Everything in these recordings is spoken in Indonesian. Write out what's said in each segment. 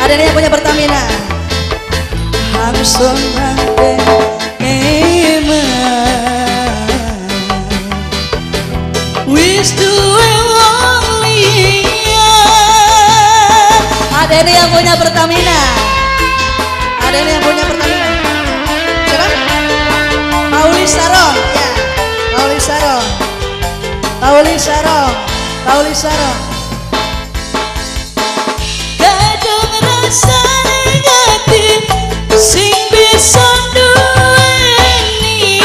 Ada yang punya Pertamina. Langsung nanti wish to only. Ada yang punya Pertamina. Ada yang punya Pertamina. Siapa? Pauli Sarong. Ya, Pauli Sarong. Pauli Sarong. Pauli Sarong. Kadang rasa negatif sing bisa duweni.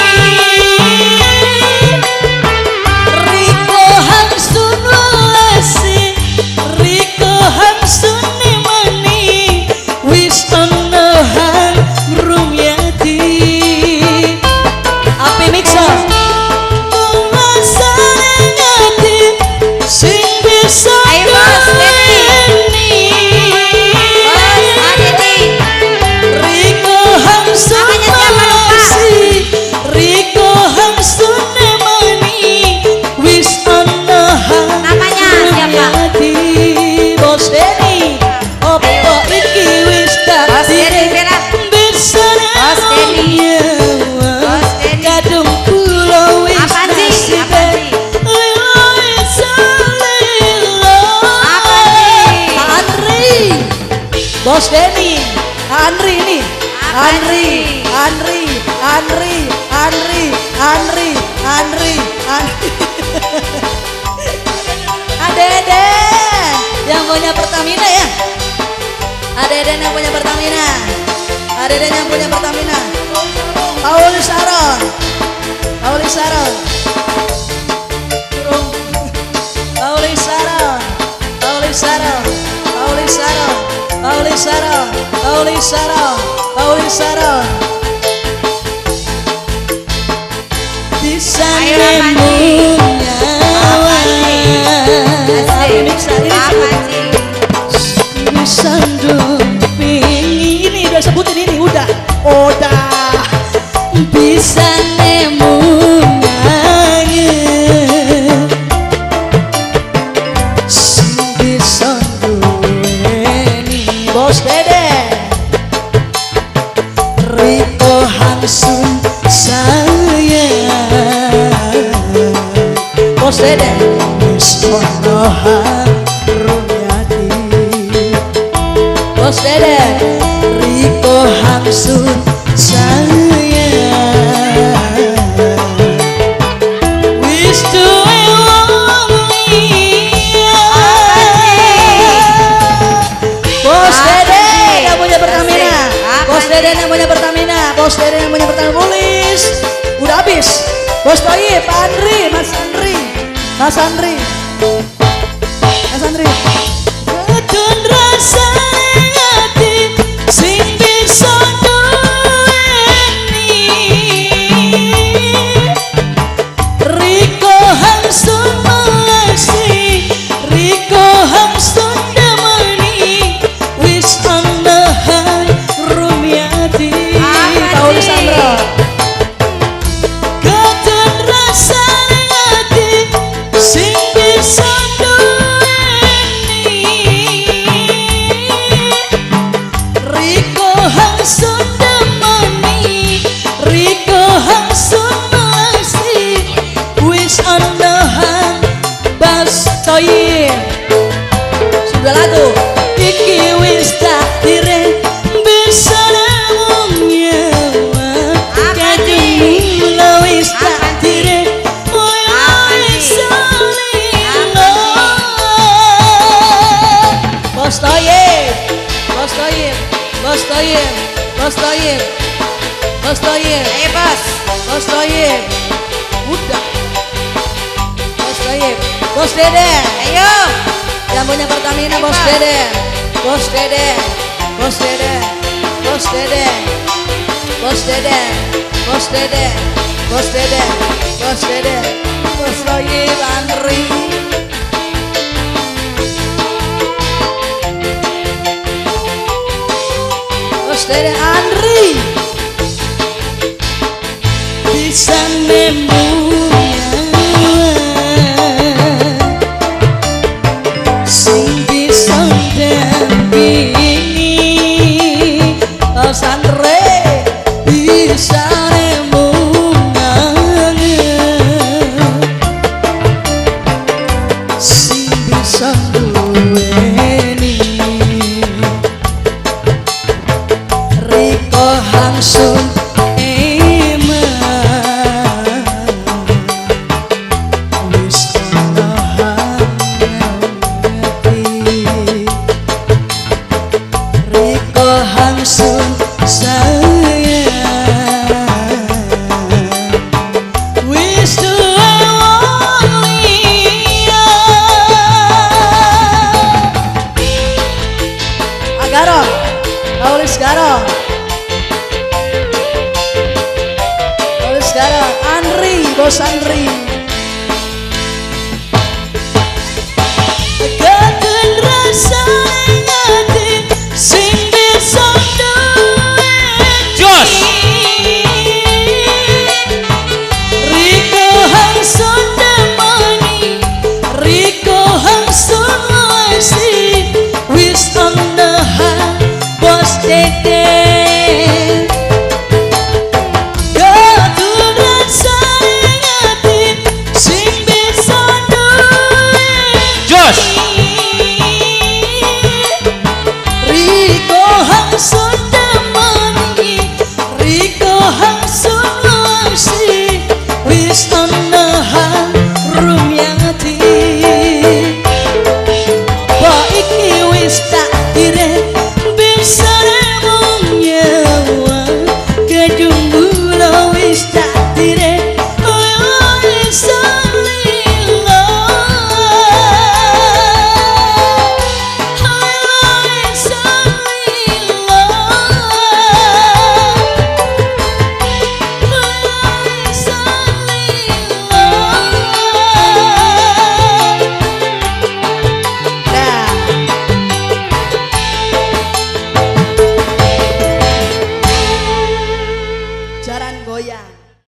Riko hamsun walasi, Riko hamsun nemani, wis onohan rumyati. Api mixer. Rasa negatif sing bisa Bos Denny, Andri ini, Andri. Ada yang punya Pertamina ya. Ada yang punya Pertamina. Ada yang punya Pertamina. Pauli Saron, Pauli Saron, Pauli Saron, Pauli Saron, Pauli Saron. Pauli Saron, Pauli Saron, Pauli Saron. Bisa nemunya bisa ini udah sebutin ini udah bisa nemunya bisa Bos Dede Riko hamsun saya Bos Dede Sonohan Rumyati. Bos Dede Riko hamsun saya wish to Bos Dede yang punya Pertamina. Bos Dede yang punya Pertamina. Bos Dede yang punya Pertamina. Tulis. Udah habis. Bos Toyib, Pak Andri, Mas Andri. Mas Andri. Mas Andri. Kadang rasa negatif sing bisa duweni. Riko hamsun melasi, Riko hamsun demani, wis onohan rumyati. Pauli Sandro. Kadang rasa negatif sing bisa duweni. Riko hamsun demani, Riko hamsun melasi, wis onohan Bas Toyib. Sudah lagu iki wis takdire bisa nemunya kadang wis takdire Bos Toyib, Bos Toyib, Bos Toyib, Bos Toyib, Bos Toyib, Bos, Bos Toyib, udah, Bos Toyib, Bos Dede, ayo, yang punya Pertamina Bos Dede, Bos Dede, Bos Dede, Bos Dede, Bos Dede, Bos Dede, Bos Dede, Bos Dede, Bos Toyib, Andri. Dede Andri bisa nemunya sing bisa dampingi duweni Riko Hangsun Hangsun sayang wis tulia Agarong Aulis Garong Aulis Garong Andri Bos Andri Kekan rasa ngati sing Riko Hangsun demani Riko Hangsun wasi wis ondahan bos dede Keturunan sayangati sing bisa duwe Jos Riko Hangsun Riko Hangsun wasi wis onahan rumyati Ba iki wis tak dire